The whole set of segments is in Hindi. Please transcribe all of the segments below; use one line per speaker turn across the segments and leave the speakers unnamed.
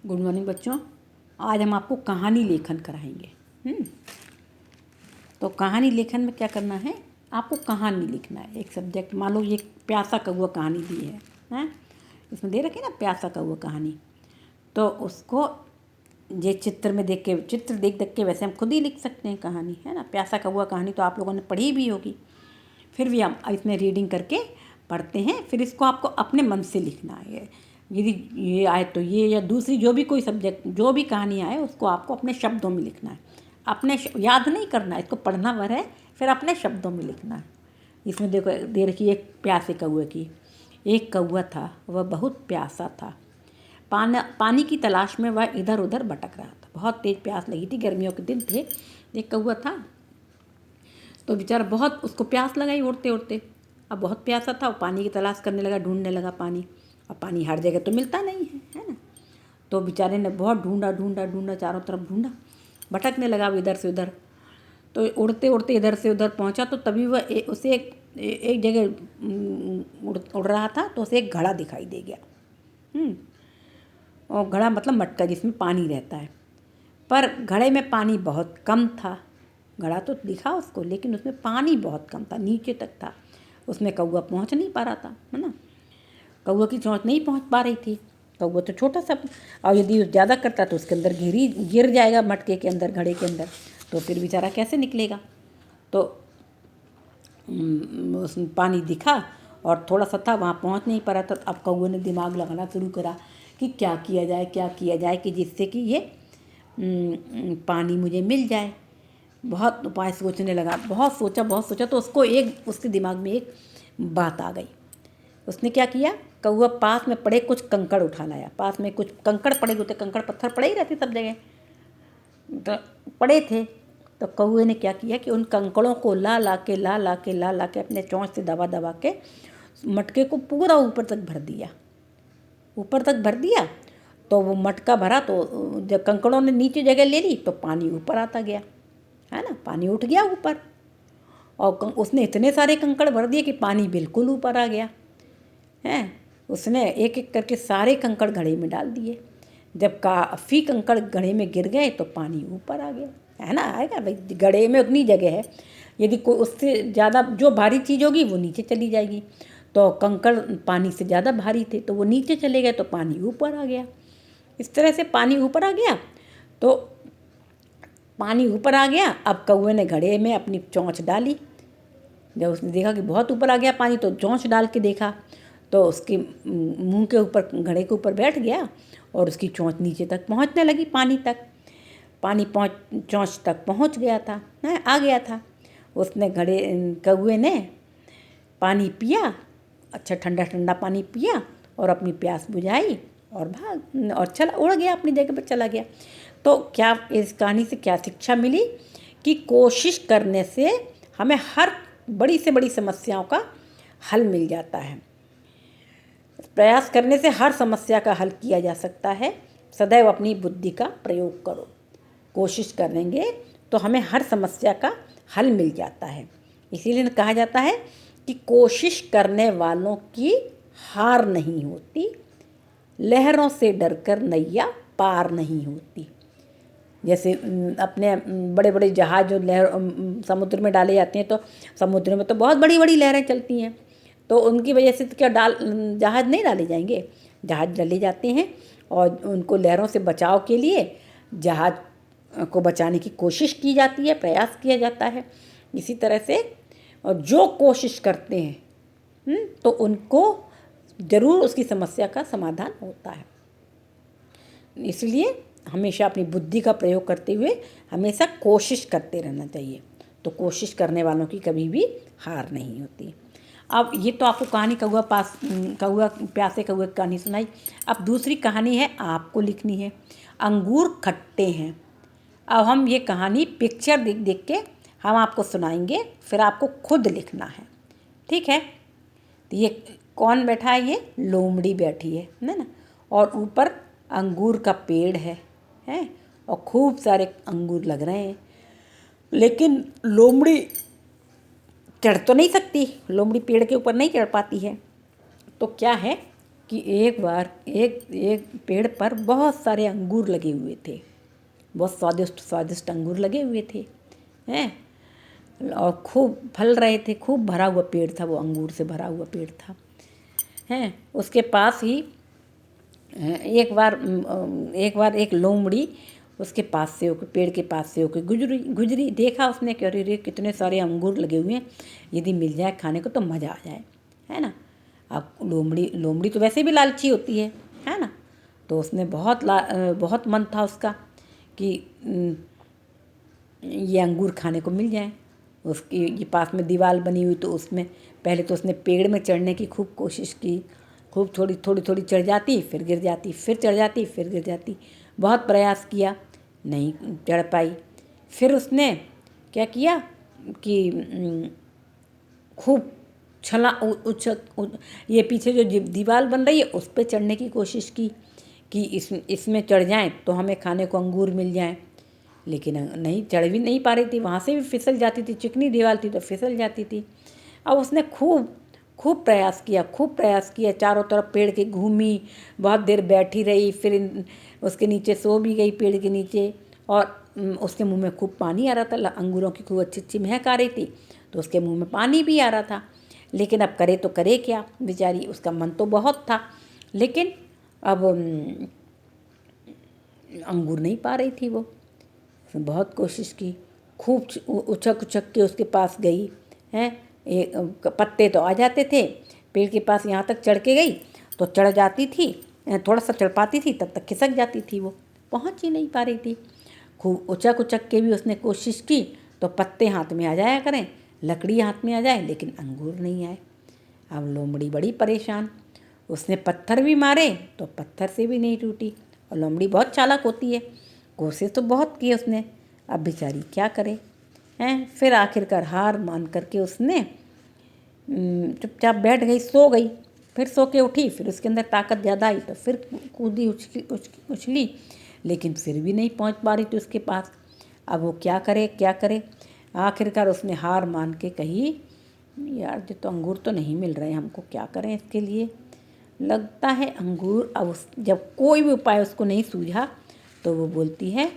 गुड मॉर्निंग बच्चों। आज हम आपको कहानी लेखन कराएंगे। तो कहानी लेखन में क्या करना है, आपको कहानी लिखना है। एक सब्जेक्ट, मान लो ये प्यासा कौवा कहानी दी है, हैं इसमें दे रखी ना प्यासा कौवा कहानी। तो उसको ये चित्र में देख के, चित्र देख देख के वैसे हम खुद ही लिख सकते हैं कहानी, है ना। प्यासा कौवा कहानी तो आप लोगों ने पढ़ी भी होगी, फिर भी हम इसमें रीडिंग करके पढ़ते हैं। फिर इसको आपको अपने मन से लिखना है। यदि ये आए तो ये, या दूसरी जो भी कोई सब्जेक्ट, जो भी कहानी आए उसको आपको अपने शब्दों में लिखना है। अपने याद नहीं करना है, इसको पढ़ना भर है, फिर अपने शब्दों में लिखना है। इसमें देखो दे रखी एक प्यासे कौवे की। एक कौवा था, वह बहुत प्यासा था। पानी की तलाश में वह इधर उधर भटक रहा था। बहुत तेज़ प्यास लगी थी, गर्मियों के दिन थे। एक कौवा था तो बेचारा बहुत, उसको प्यास लगाई उड़ते उड़ते। अब बहुत प्यासा था, वो पानी की तलाश करने लगा, ढूंढने लगा पानी। अब पानी हर जगह तो मिलता नहीं है ना। तो बेचारे ने बहुत ढूंढा ढूंढा ढूंढा, चारों तरफ ढूंढा, भटकने लगा इधर से उधर। तो उड़ते उड़ते इधर से उधर पहुंचा, तो तभी वह उसे एक जगह उड़ रहा था, तो उसे एक घड़ा दिखाई दे गया। और घड़ा मतलब मटका जिसमें पानी रहता है, पर घड़े में पानी बहुत कम था। घड़ा तो दिखा उसको, लेकिन उसमें पानी बहुत कम था, नीचे तक था। उसमें कौवा पहुंच नहीं पा रहा था, है ना। कौवा की चोंच नहीं पहुंच पा रही थी। कौवा तो छोटा सा, और यदि ज़्यादा करता तो उसके अंदर गिर जाएगा, मटके के अंदर, घड़े के अंदर। तो फिर बेचारा कैसे निकलेगा। तो उसमें पानी दिखा और थोड़ा सा था, वहाँ पहुँच नहीं पा रहा था। अब कौवे ने दिमाग लगाना शुरू करा कि क्या किया जाए, क्या किया जाए कि जिससे कि ये पानी मुझे मिल जाए। बहुत उपाय सोचने लगा, बहुत सोचा तो उसके दिमाग में एक बात आ गई। उसने क्या किया, कौवा पास में पड़े कुछ कंकड़ उठा लाया। पास में कुछ कंकड़ पड़े होते, कंकड़ पत्थर पड़े ही रहते सब जगह, तो पड़े थे। तो कौवे ने क्या किया कि उन कंकड़ों को ला ला के अपने चोंच से दबा दबा के मटके को पूरा ऊपर तक भर दिया। तो वो मटका भरा, तो जब कंकड़ों ने नीचे जगह ले ली तो पानी ऊपर आता गया, है ना। पानी उठ गया ऊपर, और उसने इतने सारे कंकड़ भर दिए कि पानी बिल्कुल ऊपर आ गया, है। उसने एक एक करके सारे कंकड़ घड़े में डाल दिए। जब काफ़ी कंकड़ घड़े में गिर गए तो पानी ऊपर आ गया, है ना। आएगा भाई, घड़े में उतनी जगह है, यदि कोई उससे ज़्यादा जो भारी चीज़ होगी वो नीचे चली जाएगी। तो कंकड़ पानी से ज़्यादा भारी थे, तो वो नीचे चले गए, तो पानी ऊपर आ गया। इस तरह से पानी ऊपर आ गया। तो पानी ऊपर आ गया, अब कौवे ने घड़े में अपनी चोंच डाली। जब उसने देखा कि बहुत ऊपर आ गया पानी, तो चोंच डाल के देखा, तो उसके मुंह के ऊपर, घड़े के ऊपर बैठ गया, और उसकी चोंच नीचे तक पहुंचने लगी, पानी तक। चोंच तक पहुंच गया था, आ गया था। उसने कौवे ने पानी पिया, अच्छा ठंडा ठंडा पानी पिया, और अपनी प्यास बुझाई, और चला, उड़ गया, अपनी जगह पर चला गया। तो क्या इस कहानी से क्या शिक्षा मिली कि कोशिश करने से हमें हर बड़ी से बड़ी समस्याओं का हल मिल जाता है। प्रयास करने से हर समस्या का हल किया जा सकता है। सदैव अपनी बुद्धि का प्रयोग करो। कोशिश करेंगे तो हमें हर समस्या का हल मिल जाता है। इसीलिए कहा जाता है कि कोशिश करने वालों की हार नहीं होती, लहरों से डरकर नैया पार नहीं होती। जैसे अपने बड़े बड़े जहाज जो समुद्र में डाले जाते हैं, तो समुद्र में तो बहुत बड़ी बड़ी लहरें चलती हैं, तो उनकी वजह से तो क्या जहाज नहीं डाले जाएंगे, जहाज डाले जाते हैं। और उनको लहरों से बचाव के लिए जहाज को बचाने की कोशिश की जाती है, प्रयास किया जाता है। इसी तरह से और जो कोशिश करते हैं तो उनको ज़रूर उसकी समस्या का समाधान होता है। इसलिए हमेशा अपनी बुद्धि का प्रयोग करते हुए हमेशा कोशिश करते रहना चाहिए। तो कोशिश करने वालों की कभी भी हार नहीं होती। अब ये तो आपको कहानी कौवा प्यासे कौवे की कहानी सुनाई। अब दूसरी कहानी है, आपको लिखनी है। अंगूर खट्टे हैं। अब हम ये कहानी पिक्चर देख देख के हम आपको सुनाएंगे, फिर आपको खुद लिखना है, ठीक है। तो ये कौन बैठा है, ये लोमड़ी बैठी है ना। और ऊपर अंगूर का पेड़ है, और खूब सारे अंगूर लग रहे हैं। लेकिन लोमड़ी चढ़ तो नहीं सकती, लोमड़ी पेड़ के ऊपर नहीं चढ़ पाती है। तो क्या है कि एक बार एक एक पेड़ पर बहुत सारे अंगूर लगे हुए थे, बहुत स्वादिष्ट स्वादिष्ट अंगूर लगे हुए थे हैं, और खूब फल रहे थे, खूब भरा हुआ पेड़ था, वो अंगूर से भरा हुआ पेड़ था हैं। उसके पास ही एक बार एक लोमड़ी उसके पास से होकर, पेड़ के पास से होकर गुजरी। देखा उसने कि अरे रे कितने सारे अंगूर लगे हुए हैं, यदि मिल जाए खाने को तो मज़ा आ जाए, है ना। अब लोमड़ी तो वैसे भी लालची होती है ना। तो उसने बहुत मन था उसका कि ये अंगूर खाने को मिल जाए। उसकी ये पास में दीवार बनी हुई, तो उसमें पहले तो उसने पेड़ में चढ़ने की खूब कोशिश की, खूब थोड़ी थोड़ी चढ़ जाती, फिर गिर जाती, फिर चढ़ जाती, फिर गिर जाती, बहुत प्रयास किया, नहीं चढ़ पाई। फिर उसने क्या किया कि खूब ये पीछे जो दीवार बन रही है उस पर चढ़ने की कोशिश की कि इसमें चढ़ जाएं तो हमें खाने को अंगूर मिल जाएं, लेकिन नहीं, चढ़ भी नहीं पा रही थी, वहाँ से भी फिसल जाती थी, चिकनी दीवार थी तो फिसल जाती थी। अब उसने खूब प्रयास किया, चारों तरफ पेड़ के घूमी, बहुत देर बैठी रही, फिर उसके नीचे सो भी गई पेड़ के नीचे, और उसके मुंह में खूब पानी आ रहा था, अंगूरों की खूब अच्छी अच्छी महक आ रही थी, तो उसके मुंह में पानी भी आ रहा था। लेकिन अब करे तो करे क्या बेचारी, उसका मन तो बहुत था, लेकिन अब अंगूर नहीं पा रही थी वो। उसने बहुत कोशिश की, खूब उछक के उसके पास गई हैं। एक पत्ते तो आ जाते थे पेड़ के पास, यहाँ तक चढ़ के गई तो चढ़ जाती थी, थोड़ा सा चढ़ पाती थी, तब तक खिसक जाती थी, वो पहुँच ही नहीं पा रही थी। खूब उछक के भी उसने कोशिश की तो पत्ते हाथ में आ जाया करें, लकड़ी हाथ में आ जाए, लेकिन अंगूर नहीं आए। अब लोमड़ी बड़ी परेशान, उसने पत्थर भी मारे तो पत्थर से भी नहीं टूटी, और लोमड़ी बहुत चालाक होती है, कोशिश तो बहुत की उसने, अब बेचारी क्या करे हैं। फिर आखिरकार हार मान करके उसने चुपचाप बैठ गई, सो गई। फिर सो के उठी, फिर उसके अंदर ताकत ज़्यादा आई तो फिर कूदी उछली, लेकिन फिर भी नहीं पहुंच पा रही थी उसके पास। अब वो क्या करे। आखिरकार उसने हार मान के कही, यार ये तो अंगूर तो नहीं मिल रहे, हमको क्या करें इसके लिए। लगता है अंगूर, अब जब कोई भी उपाय उसको नहीं सूझा तो वो बोलती है,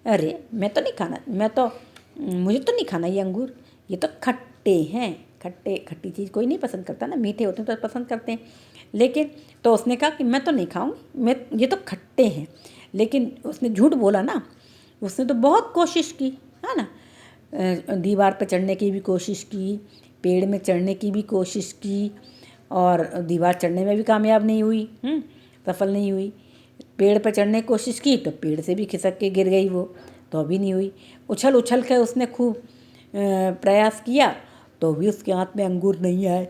अरे मैं तो नहीं खाना, मुझे तो नहीं खाना ये अंगूर, ये तो खट्टे हैं, खट्टी चीज़ कोई नहीं पसंद करता ना, मीठे होते हैं तो पसंद करते हैं। लेकिन तो उसने कहा कि मैं तो नहीं खाऊंगी, ये तो खट्टे हैं। लेकिन उसने झूठ बोला ना, उसने तो बहुत कोशिश की, है ना। दीवार पर चढ़ने की भी कोशिश की, पेड़ में चढ़ने की भी कोशिश की, और दीवार चढ़ने में भी कामयाब नहीं हुई, सफल नहीं हुई। पेड़ पर चढ़ने की कोशिश की तो पेड़ से भी खिसक के गिर गई वो, तो भी नहीं हुई। उछल के उसने खूब प्रयास किया तो भी उसके हाथ में अंगूर नहीं आए।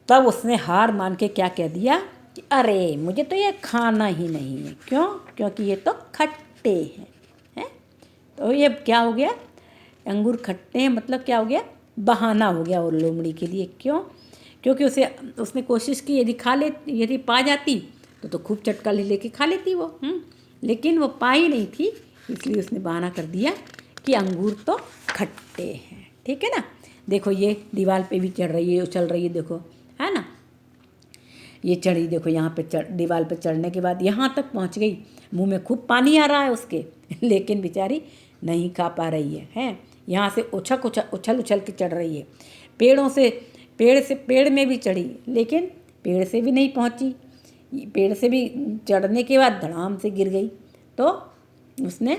तब उसने हार मान के क्या कह दिया कि अरे मुझे तो ये खाना ही नहीं है। क्यों? क्योंकि ये तो खट्टे हैं। तो ये क्या हो गया, अंगूर खट्टे हैं मतलब क्या हो गया, बहाना हो गया वो लोमड़ी के लिए। क्यों? क्योंकि उसने कोशिश की, यदि पा जाती तो खूब चटका लेके खा लेती वो, लेकिन वो पाई नहीं थी, इसलिए उसने बहाना कर दिया कि अंगूर तो खट्टे हैं। ठीक है ना। देखो ये दीवार पे भी चढ़ रही है, उछल रही है, देखो, है ना। ये चढ़ी, देखो यहाँ पे दीवार पे चढ़ने के बाद यहाँ तक पहुँच गई, मुंह में खूब पानी आ रहा है उसके लेकिन बेचारी नहीं खा पा रही है। यहाँ से उछल के चढ़ रही है, पेड़ में भी चढ़ी, लेकिन पेड़ से भी नहीं पहुँची। पेड़ से भी चढ़ने के बाद धड़ाम से गिर गई। तो उसने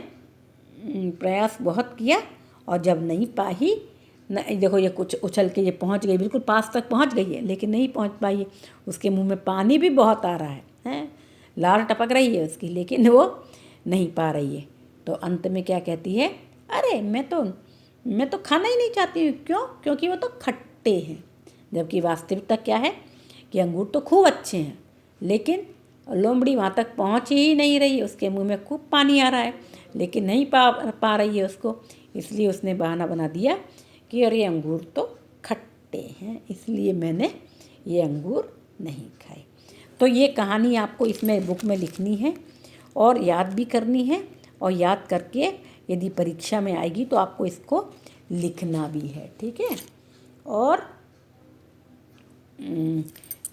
प्रयास बहुत किया, और जब नहीं पाई, देखो ये कुछ उछल के ये पहुंच गई, बिल्कुल पास तक पहुंच गई है, लेकिन नहीं पहुंच पाई है। उसके मुंह में पानी भी बहुत आ रहा है, लार टपक रही है उसकी, लेकिन वो नहीं पा रही है। तो अंत में क्या कहती है, अरे मैं तो खाना ही नहीं चाहती हूँ। क्यों? क्योंकि वो तो खट्टे हैं। जबकि वास्तविकता क्या है कि अंगूर तो खूब अच्छे हैं, लेकिन लोमड़ी वहाँ तक पहुँच ही नहीं रही, उसके मुंह में खूब पानी आ रहा है, लेकिन नहीं पा रही है उसको। इसलिए उसने बहाना बना दिया कि अरे अंगूर तो खट्टे हैं, इसलिए मैंने ये अंगूर नहीं खाए। तो ये कहानी आपको इसमें बुक में लिखनी है और याद भी करनी है, और याद करके यदि परीक्षा में आएगी तो आपको इसको लिखना भी है। ठीक है। और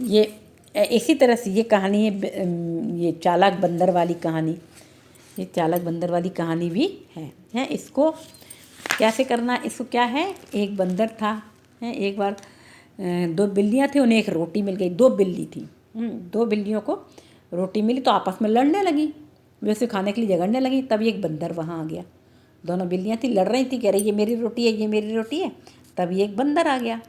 ये इसी तरह से ये कहानी है, ये चालाक बंदर वाली कहानी, ये चालाक बंदर वाली कहानी भी है। इसको कैसे करना, इसको क्या है, एक बंदर था है, एक बार दो बिल्लियाँ थी, उन्हें एक रोटी मिल गई। दो बिल्ली थी, दो बिल्लियों को रोटी मिली तो आपस में लड़ने लगी, वैसे खाने के लिए झगड़ने लगी। तभी एक बंदर वहाँ आ गया। दोनों बिल्लियाँ थी, लड़ रही थी, कह रही ये मेरी रोटी है, ये मेरी रोटी है। तभी एक बंदर आ गया।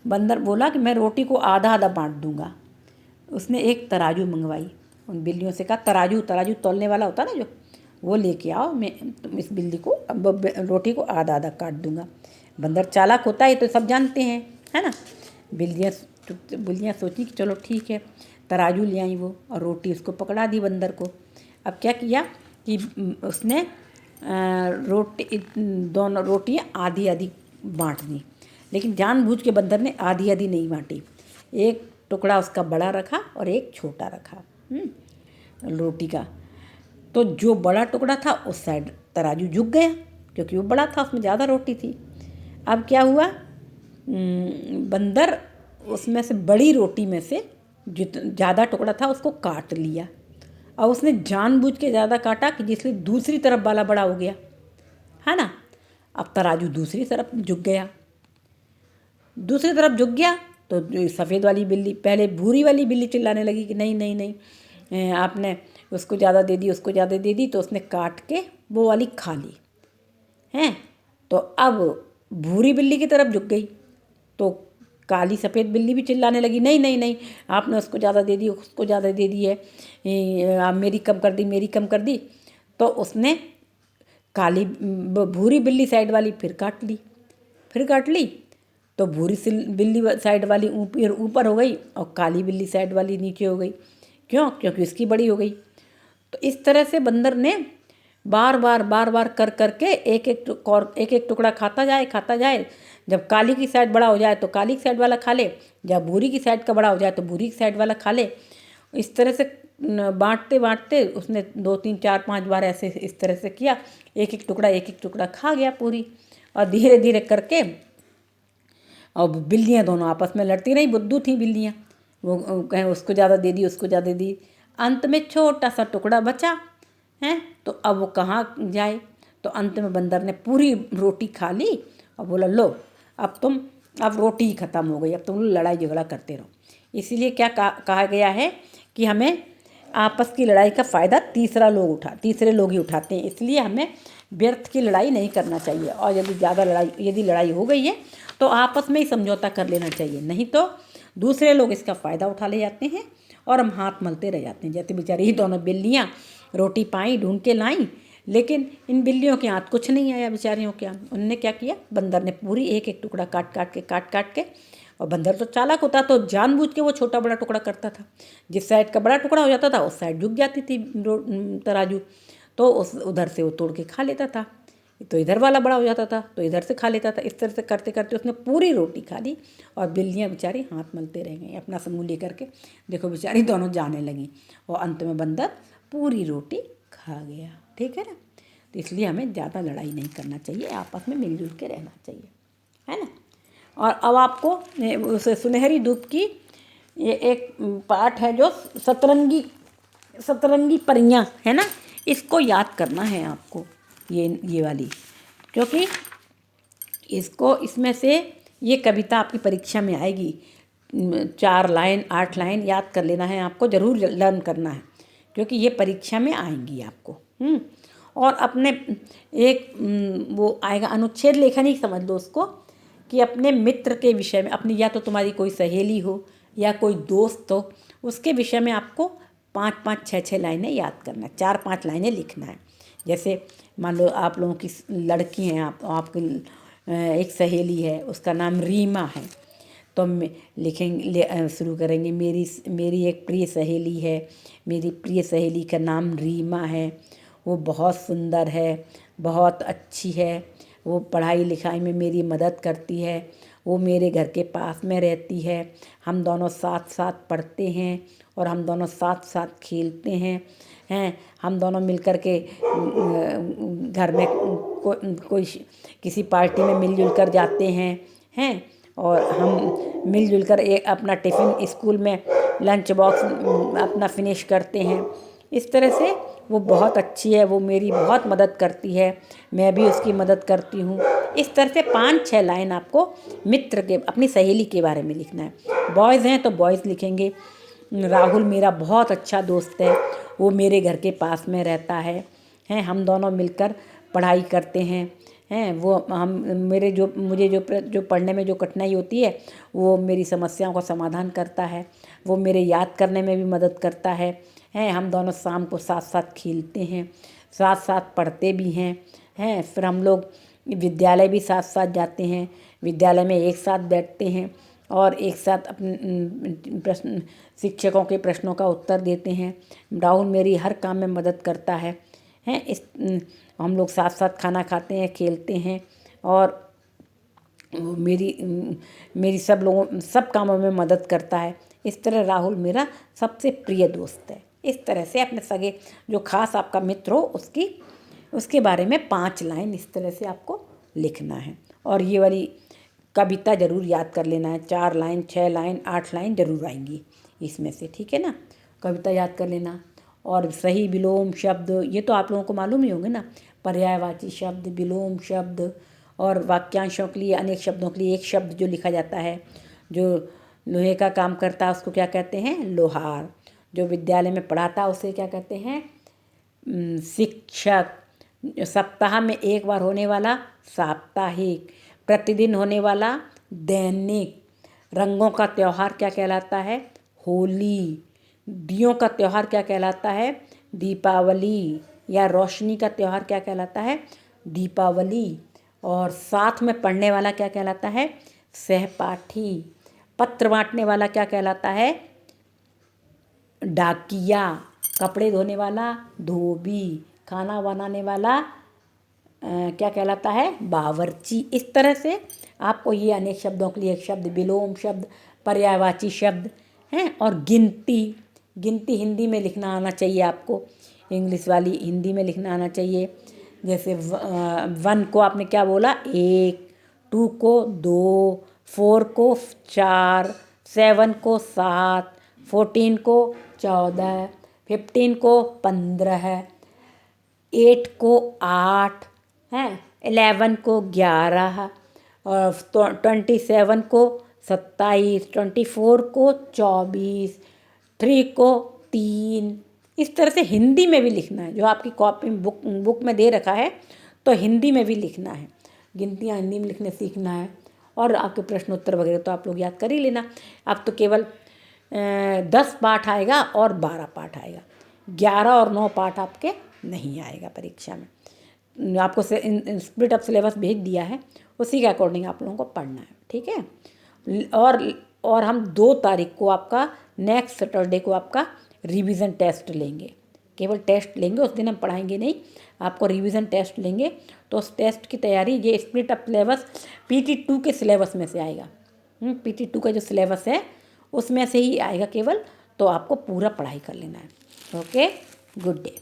बंदर बोला कि मैं रोटी को आधा आधा बांट दूंगा। उसने एक तराजू मंगवाई, उन बिल्लियों से कहा तराजू तराजू तौलने वाला होता ना जो, वो लेके आओ, मैं तुम इस बिल्ली को रोटी को आधा आधा काट दूंगा। बंदर चालाक होता है तो सब जानते हैं, है ना। बिल्लियाँ सोची कि चलो ठीक है, तराजू ले आई वो, और रोटी उसको पकड़ा दी बंदर को। अब क्या किया कि उसने दोनों रोटियाँ आधी आधी बांट दी, लेकिन जानबूझ के बंदर ने आधी आधी नहीं बांटी। एक टुकड़ा उसका बड़ा रखा और एक छोटा रखा रोटी का। तो जो बड़ा टुकड़ा था उस साइड तराजू झुक गया, क्योंकि वो बड़ा था, उसमें ज़्यादा रोटी थी। अब क्या हुआ, बंदर उसमें से बड़ी रोटी में से जो ज़्यादा टुकड़ा था उसको काट लिया, और उसने जानबूझ के ज़्यादा काटा कि जिसलिए दूसरी तरफ वाला बड़ा हो गया, है ना। अब तराजू दूसरी तरफ झुक गया, दूसरी तरफ झुक गया तो सफ़ेद वाली बिल्ली, पहले भूरी वाली बिल्ली चिल्लाने लगी कि नहीं नहीं नहीं, आपने उसको ज़्यादा दे दी, उसको ज़्यादा दे दी, तो उसने काट के वो वाली खा ली हैं। तो अब भूरी बिल्ली की तरफ झुक गई, तो काली सफ़ेद बिल्ली भी चिल्लाने लगी नहीं नहीं नहीं, आपने उसको ज़्यादा दे दी, उसको ज़्यादा दे दी है, आप मेरी कम कर दी, मेरी कम कर दी। तो उसने काली भूरी बिल्ली साइड वाली फिर काट ली, तो भूरी बिल्ली साइड वाली ऊपर हो गई और काली बिल्ली साइड वाली नीचे हो गई। क्यों? क्योंकि इसकी बड़ी हो गई। तो इस तरह से बंदर ने बार बार कर करके एक एक टुकड़ा खाता जाए। जब काली की साइड बड़ा हो जाए तो काली की साइड वाला खा ले, जब भूरी की साइड का बड़ा हो जाए तो भूरी की साइड वाला खा ले। इस तरह से बांटते बांटते उसने 2 3 4 5 बार ऐसे इस तरह से किया, एक एक टुकड़ा खा गया पूरी। और धीरे धीरे करके अब बिल्लियाँ दोनों आपस में लड़ती रही, बुद्धू थी बिल्लियाँ, वो कहें उसको ज़्यादा दे दी, उसको ज़्यादा दे दी। अंत में छोटा सा टुकड़ा बचा है, तो अब वो कहाँ जाए। तो अंत में बंदर ने पूरी रोटी खा ली और बोला लो अब रोटी ही ख़त्म हो गई, अब तुम लोग लड़ाई झगड़ा करते रहो। इसीलिए क्या कहा गया है कि हमें आपस की लड़ाई का फ़ायदा तीसरे लोग ही उठाते हैं। इसलिए हमें व्यर्थ की लड़ाई नहीं करना चाहिए, और यदि लड़ाई हो गई है तो आपस में ही समझौता कर लेना चाहिए, नहीं तो दूसरे लोग इसका फ़ायदा उठा ले जाते हैं और हम हाथ मलते रह जाते हैं। जैसे बेचारी ही दोनों बिल्लियाँ रोटी पाई, ढूंढ के लाई, लेकिन इन बिल्लियों के हाथ कुछ नहीं आया बेचारियों के। उनने क्या किया, बंदर ने पूरी एक एक टुकड़ा काट के, और बंदर तो चालाक होता तो जानबूझ के वो छोटा बड़ा टुकड़ा करता था। जिस साइड का बड़ा टुकड़ा हो जाता था उस साइड झुक जाती थी तराजू, तो उधर से वो तोड़ के खा लेता था। तो इधर वाला बड़ा हो जाता था तो इधर से खा लेता था। इस तरह से करते करते उसने पूरी रोटी खा ली, और बिल्लियाँ बेचारी हाथ मलते रह गई अपना समूह लेकर के। देखो बेचारी दोनों जाने लगी, और अंत में बंदर पूरी रोटी खा गया। ठीक है ना। तो इसलिए हमें ज़्यादा लड़ाई नहीं करना चाहिए, आपस में मिलजुल के रहना चाहिए, है ना। और अब आपको उस सुनहरी धूप की ये एक पाठ है जो सतरंगी परियां है ना, इसको याद करना है आपको, ये वाली, क्योंकि इसमें से ये कविता आपकी परीक्षा में आएगी। 4 लाइन 8 लाइन याद कर लेना है आपको, ज़रूर लर्न करना है, क्योंकि ये परीक्षा में आएंगी आपको। और अपने एक वो आएगा अनुच्छेद लेखन ही समझ लो उसको, कि अपने मित्र के विषय में, अपनी या तो तुम्हारी कोई सहेली हो या कोई दोस्त हो, उसके विषय में आपको 5-5 6-6 लाइनें याद करना है, 4-5 लाइनें लिखना है। जैसे मान लो आप लोगों की लड़की हैं, आपकी एक सहेली है, उसका नाम रीमा है, तो हम लिखेंगे, शुरू करेंगे, मेरी एक प्रिय सहेली है, मेरी प्रिय सहेली का नाम रीमा है, वो बहुत सुंदर है, बहुत अच्छी है, वो पढ़ाई लिखाई में मेरी मदद करती है, वो मेरे घर के पास में रहती है, हम दोनों साथ साथ पढ़ते हैं और हम दोनों साथ साथ खेलते हैं हम दोनों मिलकर के घर में कोई किसी पार्टी में मिलजुल कर जाते हैं और हम मिलजुल कर अपना टिफ़िन स्कूल में लंच बॉक्स अपना फिनिश करते हैं। इस तरह से वो बहुत अच्छी है, वो मेरी बहुत मदद करती है, मैं भी उसकी मदद करती हूँ। इस तरह से 5-6 लाइन आपको मित्र के, अपनी सहेली के बारे में लिखना है। बॉयज़ हैं तो बॉयज़ लिखेंगे। राहुल मेरा बहुत अच्छा दोस्त है, वो मेरे घर के पास में रहता है, हम दोनों मिलकर पढ़ाई करते हैं। वो हम मेरे जो पढ़ने में जो कठिनाई होती है वो मेरी समस्याओं का समाधान करता है, वो मेरे याद करने में भी मदद करता है। हम दोनों शाम को साथ साथ खेलते हैं, साथ साथ पढ़ते भी हैं। फिर हम लोग विद्यालय भी साथ साथ जाते हैं, विद्यालय में एक साथ बैठते हैं और एक साथ अपने प्रश्न, शिक्षकों के प्रश्नों का उत्तर देते हैं। राहुल मेरी हर काम में मदद करता है। हम लोग साथ साथ खाना खाते हैं, खेलते हैं और वो मेरी सब कामों में मदद करता है। इस तरह राहुल मेरा सबसे प्रिय दोस्त है। इस तरह से अपने सगे जो खास आपका मित्र हो उसके बारे में 5 लाइन इस तरह से आपको लिखना है। और ये वाली कविता ज़रूर याद कर लेना है, 4 लाइन, 6 लाइन, 8 लाइन ज़रूर आएंगी इसमें से, ठीक है ना। कविता याद कर लेना। और सही विलोम शब्द ये तो आप लोगों को मालूम ही होंगे ना, पर्यायवाची शब्द, विलोम शब्द और वाक्यांशों के लिए, अनेक शब्दों के लिए एक शब्द जो लिखा जाता है, जो लोहे का काम करता है उसको क्या कहते हैं, लोहार। जो विद्यालय में पढ़ाता है उसे क्या कहते हैं, शिक्षक। सप्ताह में एक बार होने वाला साप्ताहिक, प्रतिदिन होने वाला दैनिक। रंगों का त्यौहार क्या कहलाता है, होली। दियों का त्यौहार क्या कहलाता है, दीपावली। या रोशनी का त्यौहार क्या कहलाता है, दीपावली। और साथ में पढ़ने वाला क्या कहलाता है, सहपाठी। पत्र बांटने वाला क्या कहलाता है, डाकिया। कपड़े धोने वाला धोबी। खाना बनाने वाला क्या कहलाता है, बावर्ची। इस तरह से आपको ये अनेक शब्दों के लिए एक शब्द, विलोम शब्द, पर्यायवाची शब्द हैं। और गिनती हिंदी में लिखना आना चाहिए आपको, इंग्लिश वाली हिंदी में लिखना आना चाहिए। जैसे 1 को आपने क्या बोला, 1, 2 को 2, 4 को 4, 7 को 7, 14 को 14, 15 को 15, 8 को 8, 11 को 11, और 27 को 27, 24 को 24, 3 को 3। इस तरह से हिंदी में भी लिखना है, जो आपकी कॉपी बुक में दे रखा है तो हिंदी में भी लिखना है। गिनतियाँ हिंदी में लिखने सीखना है। और आपके प्रश्न उत्तर वगैरह तो आप लोग याद कर ही लेना। अब तो केवल 10 पाठ आएगा और 12 पाठ आएगा, 11 और 9 पाठ आपके नहीं आएगा परीक्षा में। आपको स्प्लिट ऑफ सिलेबस भेज दिया है, उसी के अकॉर्डिंग आप लोगों को पढ़ना है, ठीक है। और हम 2 तारीख को आपका, नेक्स्ट सैटरडे को आपका रिवीजन टेस्ट लेंगे। केवल टेस्ट लेंगे, उस दिन हम पढ़ाएंगे नहीं, आपको रिवीजन टेस्ट लेंगे। तो उस टेस्ट की तैयारी, ये स्प्लिट ऑफ सिलेबस PT2 के सिलेबस में से आएगा। PT2 का जो सिलेबस है उसमें से ही आएगा केवल, तो आपको पूरा पढ़ाई कर लेना है। Okay, good day.